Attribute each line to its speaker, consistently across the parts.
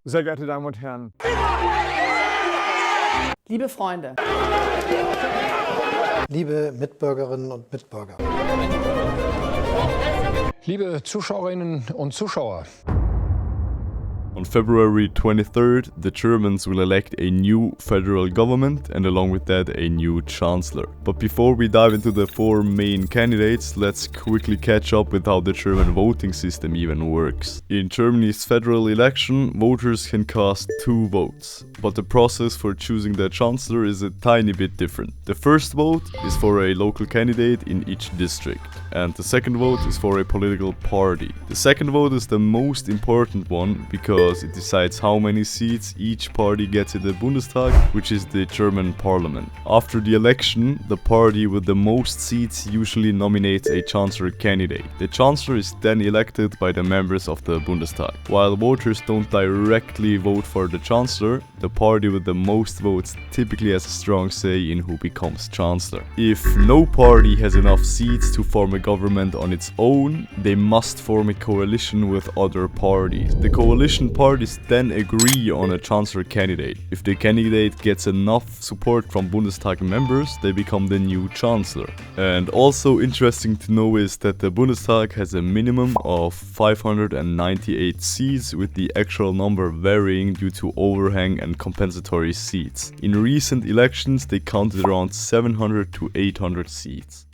Speaker 1: Sehr geehrte Damen und Herren.
Speaker 2: Liebe Freunde.
Speaker 3: Liebe Mitbürgerinnen und Mitbürger.
Speaker 4: Liebe Zuschauerinnen und Zuschauer.
Speaker 5: On February 23rd, the Germans will elect a new federal government and along with that a new chancellor. But before we dive into the four main candidates, let's quickly catch up with how the German voting system even works. In Germany's federal election, voters can cast 2 votes, but the process for choosing the chancellor is a tiny bit different. The first vote is for a local candidate in each district, and the second vote is for a political party. The second vote is the most important one because it decides how many seats each party gets in the Bundestag, which is the German parliament. After the election, the party with the most seats usually nominates a chancellor candidate. The chancellor is then elected by the members of the Bundestag. While voters don't directly vote for the chancellor, the party with the most votes typically has a strong say in who becomes chancellor. If no party has enough seats to form a government on its own, they must form a coalition with other parties. The coalition parties then agree on a chancellor candidate. If the candidate gets enough support from Bundestag members, they become the new chancellor. And also interesting to know is that the Bundestag has a minimum of 598 seats, with the actual number varying due to overhang and compensatory seats. In recent elections, they counted around 700 to 800 seats.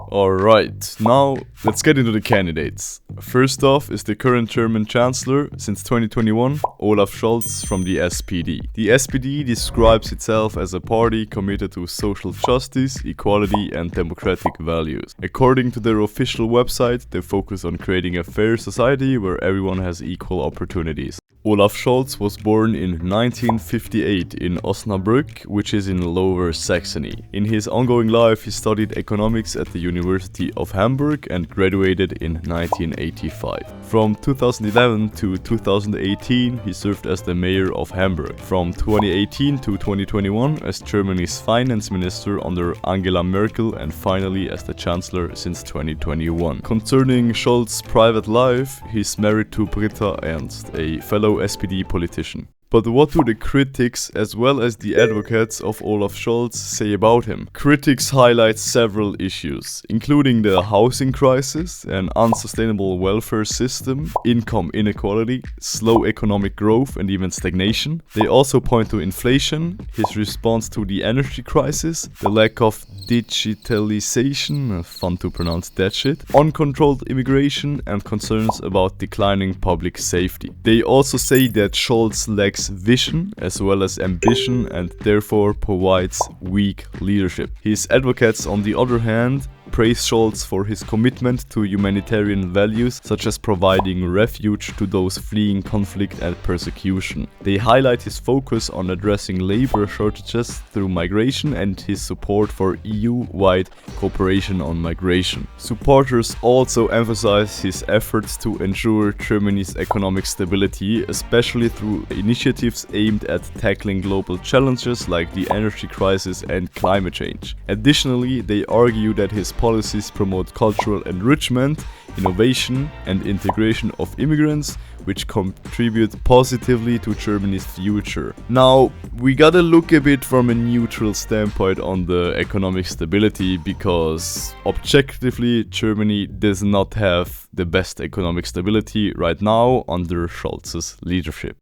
Speaker 5: Alright, now let's get into the candidates. First off is the current German Chancellor since 2021, Olaf Scholz from the SPD. The SPD describes itself as a party committed to social justice, equality and democratic values. According to their official website, they focus on creating a fair society where everyone has equal opportunities. Olaf Scholz was born in 1958 in Osnabrück, which is in Lower Saxony. In his ongoing life, he studied economics at the University of Hamburg and graduated in 1985. From 2011 to 2018, he served as the mayor of Hamburg. From 2018 to 2021 as Germany's finance minister under Angela Merkel, and finally as the chancellor since 2021. Concerning Scholz's private life, he's married to Britta Ernst, a fellow SPD politician. But what do the critics as well as the advocates of Olaf Scholz say about him? Critics highlight several issues, including the housing crisis, an unsustainable welfare system, income inequality, slow economic growth and even stagnation. They also point to inflation, his response to the energy crisis, the lack of digitalization, fun to pronounce that shit, uncontrolled immigration and concerns about declining public safety. They also say that Scholz lacks vision as well as ambition and therefore provides weak leadership. His advocates, on the other hand, praise Scholz for his commitment to humanitarian values such as providing refuge to those fleeing conflict and persecution. They highlight his focus on addressing labor shortages through migration and his support for EU-wide cooperation on migration. Supporters also emphasize his efforts to ensure Germany's economic stability, especially through initiatives aimed at tackling global challenges like the energy crisis and climate change. Additionally, they argue that his policies promote cultural enrichment, innovation and integration of immigrants, which contribute positively to Germany's future. Now, we gotta look a bit from a neutral standpoint on the economic stability, because objectively Germany does not have the best economic stability right now under Scholz's leadership.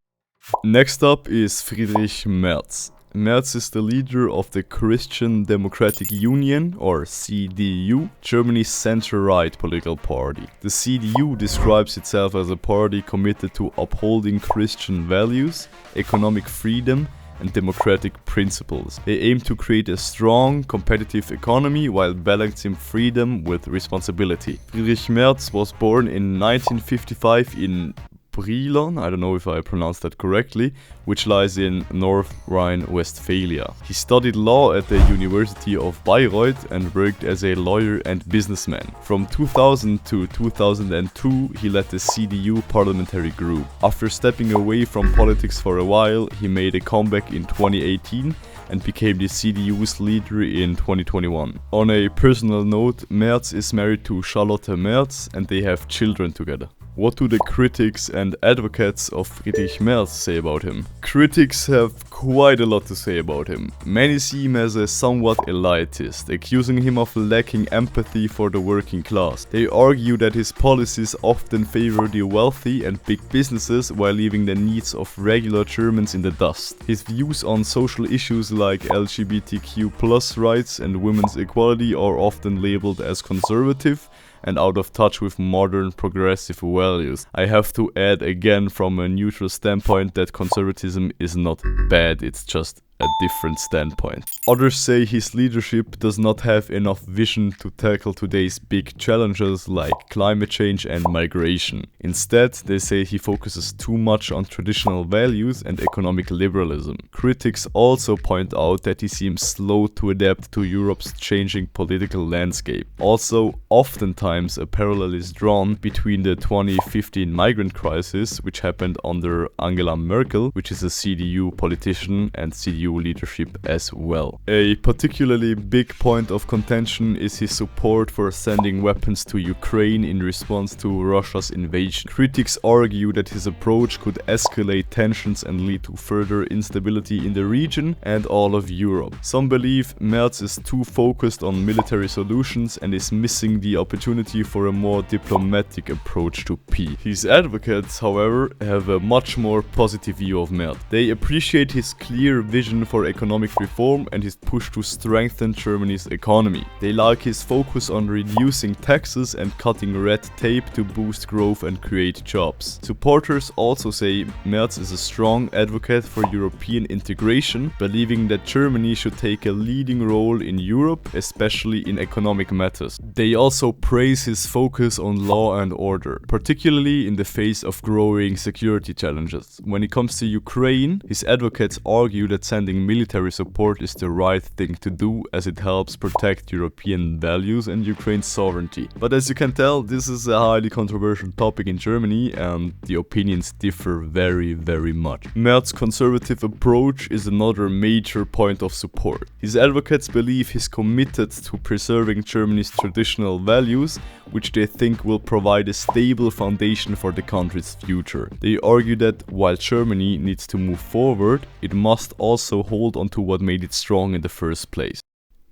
Speaker 5: Next up is Friedrich Merz. Merz is the leader of the Christian Democratic Union, or CDU, Germany's center-right political party. The CDU describes itself as a party committed to upholding Christian values, economic freedom, and democratic principles. They aim to create a strong, competitive economy while balancing freedom with responsibility. Friedrich Merz was born in 1955 in Brilon, I don't know if I pronounced that correctly, which lies in North Rhine-Westphalia. He studied law at the University of Bayreuth and worked as a lawyer and businessman. From 2000 to 2002, he led the CDU parliamentary group. After stepping away from politics for a while, he made a comeback in 2018 and became the CDU's leader in 2021. On a personal note, Merz is married to Charlotte Merz and they have children together. What do the critics and advocates of Friedrich Merz say about him? Critics have quite a lot to say about him. Many see him as a somewhat elitist, accusing him of lacking empathy for the working class. They argue that his policies often favor the wealthy and big businesses while leaving the needs of regular Germans in the dust. His views on social issues like LGBTQ+ rights and women's equality are often labeled as conservative and out of touch with modern progressive values. I have to add again from a neutral standpoint that conservatism is not bad, it's just a different standpoint. Others say his leadership does not have enough vision to tackle today's big challenges like climate change and migration. Instead, they say he focuses too much on traditional values and economic liberalism. Critics also point out that he seems slow to adapt to Europe's changing political landscape. Also, oftentimes a parallel is drawn between the 2015 migrant crisis, which happened under Angela Merkel, which is a CDU politician and CDU leadership as well. A particularly big point of contention is his support for sending weapons to Ukraine in response to Russia's invasion. Critics argue that his approach could escalate tensions and lead to further instability in the region and all of Europe. Some believe Merz is too focused on military solutions and is missing the opportunity for a more diplomatic approach to peace. His advocates, however, have a much more positive view of Merz. They appreciate his clear vision for economic reform and his push to strengthen Germany's economy. They like his focus on reducing taxes and cutting red tape to boost growth and create jobs. Supporters also say Merz is a strong advocate for European integration, believing that Germany should take a leading role in Europe, especially in economic matters. They also praise his focus on law and order, particularly in the face of growing security challenges. When it comes to Ukraine, his advocates argue that sending military support is the right thing to do as it helps protect European values and Ukraine's sovereignty. But as you can tell, this is a highly controversial topic in Germany and the opinions differ very much. Merz's conservative approach is another major point of support. His advocates believe he's committed to preserving Germany's traditional values, which they think will provide a stable foundation for the country's future. They argue that while Germany needs to move forward, it must also hold on to what made it strong in the first place.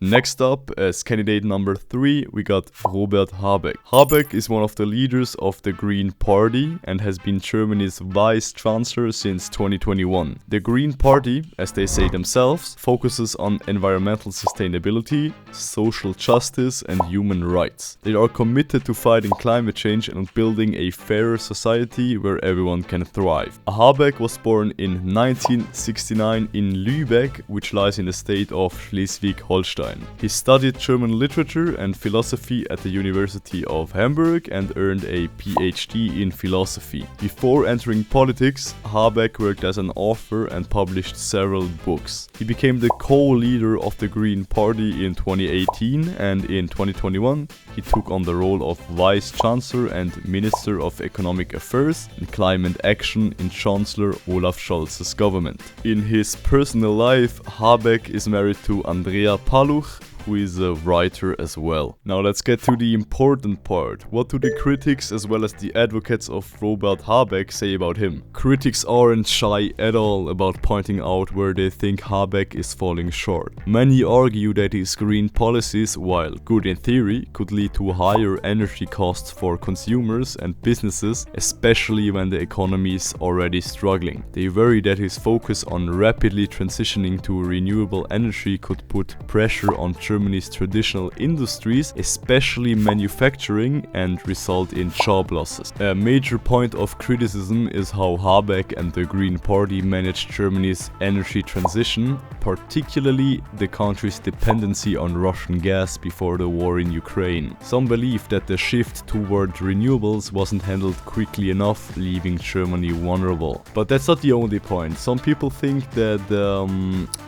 Speaker 5: Next up, as candidate number 3, we got Robert Habeck. Habeck is one of the leaders of the Green Party and has been Germany's vice chancellor since 2021. The Green Party, as they say themselves, focuses on environmental sustainability, social justice and human rights. They are committed to fighting climate change and building a fairer society where everyone can thrive. Habeck was born in 1969 in Lübeck, which lies in the state of Schleswig-Holstein. He studied German literature and philosophy at the University of Hamburg and earned a PhD in philosophy. Before entering politics, Habeck worked as an author and published several books. He became the co-leader of the Green Party in 2018 and in 2021 he took on the role of Vice Chancellor and Minister of Economic Affairs and Climate Action in Chancellor Olaf Scholz's government. In his personal life, Habeck is married to Andrea Paluch, who is a writer as well. Now let's get to the important part. What do the critics as well as the advocates of Robert Habeck say about him? Critics aren't shy at all about pointing out where they think Habeck is falling short. Many argue that his green policies, while good in theory, could lead to higher energy costs for consumers and businesses, especially when the economy is already struggling. They worry that his focus on rapidly transitioning to renewable energy could put pressure on Germany's traditional industries, especially manufacturing, and result in job losses. A major point of criticism is how Habeck and the Green Party managed Germany's energy transition, particularly the country's dependency on Russian gas before the war in Ukraine. Some believe that the shift toward renewables wasn't handled quickly enough, leaving Germany vulnerable. But that's not the only point. Some people think that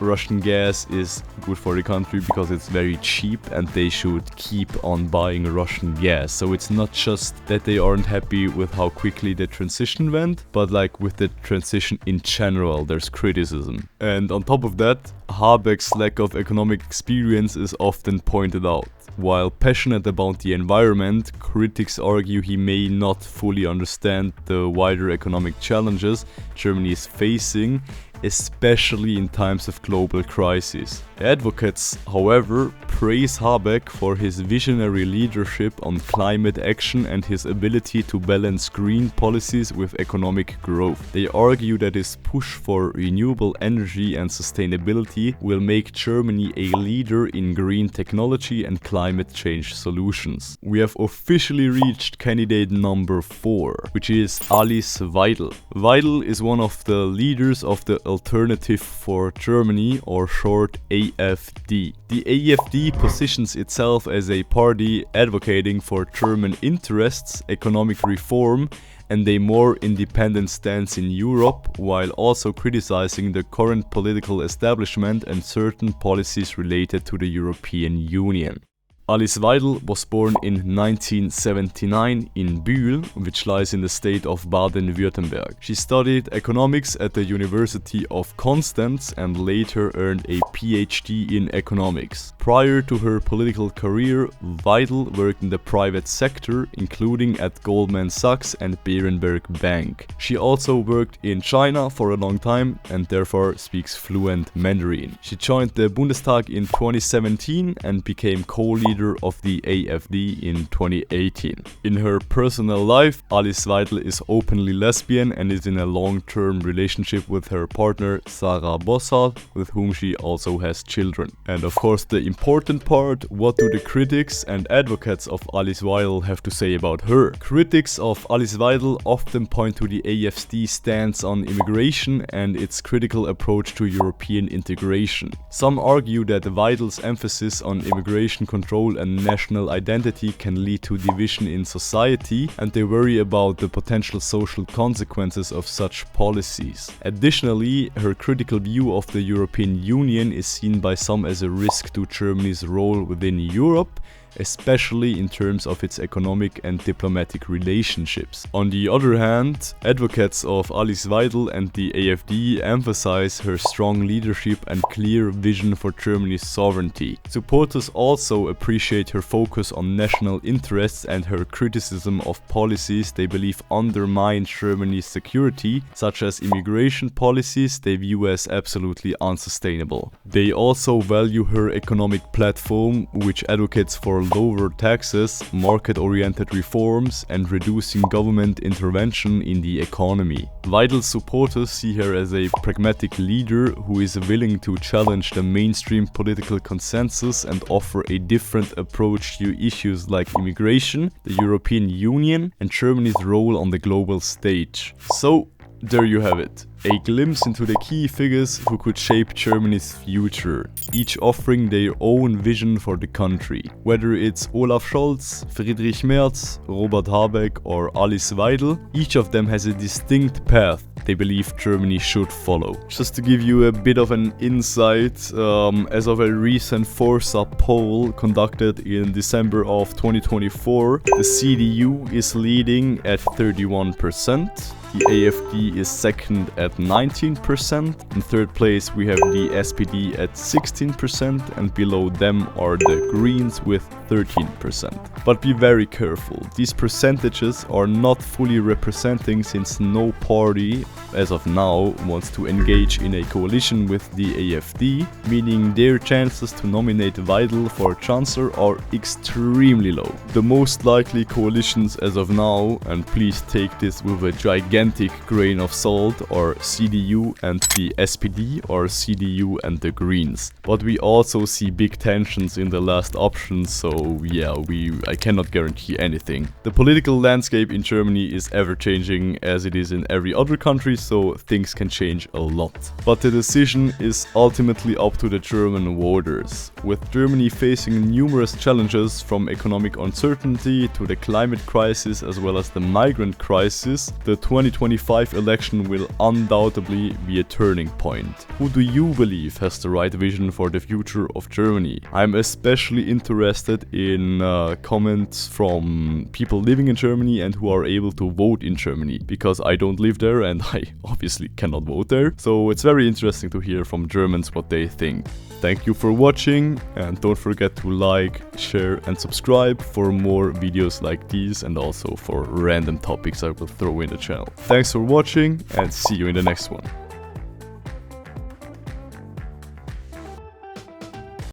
Speaker 5: Russian gas is good for the country because it's very cheap and they should keep on buying Russian gas. So it's not just that they aren't happy with how quickly the transition went, but like with the transition in general, there's criticism. And on top of that, Habeck's lack of economic experience is often pointed out. While passionate about the environment, critics argue he may not fully understand the wider economic challenges Germany is facing, especially in times of global crisis. Advocates, however, praise Habeck for his visionary leadership on climate action and his ability to balance green policies with economic growth. They argue that his push for renewable energy and sustainability will make Germany a leader in green technology and climate change solutions. We have officially reached candidate number 4, which is Alice Weidel. Weidel is one of the leaders of the Alternative for Germany, or short AfD. The AfD positions itself as a party advocating for German interests, economic reform, and a more independent stance in Europe, while also criticizing the current political establishment and certain policies related to the European Union. Alice Weidel was born in 1979 in Bühl, which lies in the state of Baden-Württemberg. She studied economics at the University of Constance and later earned a PhD in economics. Prior to her political career, Weidel worked in the private sector, including at Goldman Sachs and Berenberg Bank. She also worked in China for a long time and therefore speaks fluent Mandarin. She joined the Bundestag in 2017 and became co-leader of the AfD in 2018. In her personal life, Alice Weidel is openly lesbian and is in a long-term relationship with her partner Sarah Bossart, with whom she also has children. And of course the important part, what do the critics and advocates of Alice Weidel have to say about her? Critics of Alice Weidel often point to the AfD stance on immigration and its critical approach to European integration. Some argue that Weidel's emphasis on immigration control and national identity can lead to division in society, and they worry about the potential social consequences of such policies. Additionally, her critical view of the European Union is seen by some as a risk to Germany's role within Europe, especially in terms of its economic and diplomatic relationships. On the other hand, advocates of Alice Weidel and the AfD emphasize her strong leadership and clear vision for Germany's sovereignty. Supporters also appreciate her focus on national interests and her criticism of policies they believe undermine Germany's security, such as immigration policies they view as absolutely unsustainable. They also value her economic platform, which advocates for lower taxes, market-oriented reforms, and reducing government intervention in the economy. Weidel's supporters see her as a pragmatic leader who is willing to challenge the mainstream political consensus and offer a different approach to issues like immigration, the European Union, and Germany's role on the global stage. So, there you have it. A glimpse into the key figures who could shape Germany's future, each offering their own vision for the country. Whether it's Olaf Scholz, Friedrich Merz, Robert Habeck or Alice Weidel, each of them has a distinct path they believe Germany should follow. Just to give you a bit of an insight, as of a recent Forsa poll conducted in December of 2024, the CDU is leading at 31%. The AfD is second at 19%. In third place we have the SPD at 16%, and below them are the Greens with 13%. But be very careful, these percentages are not fully representing, since no party, as of now, wants to engage in a coalition with the AfD, meaning their chances to nominate Weidel for Chancellor are extremely low. The most likely coalitions as of now, and please take this with a gigantic grain of salt, are CDU and the SPD, or CDU and the Greens. But we also see big tensions in the last options, so so yeah, I cannot guarantee anything. The political landscape in Germany is ever changing as it is in every other country, so things can change a lot. But the decision is ultimately up to the German voters. With Germany facing numerous challenges from economic uncertainty to the climate crisis as well as the migrant crisis, the 2025 election will undoubtedly be a turning point. Who do you believe has the right vision for the future of Germany? I'm especially interested in comments from people living in Germany and who are able to vote in Germany, because I don't live there and I obviously cannot vote there. So it's very interesting to hear from Germans what they think. Thank you for watching, and don't forget to like, share and subscribe for more videos like these and also for random topics I will throw in the channel. Thanks for watching and see you in the next one.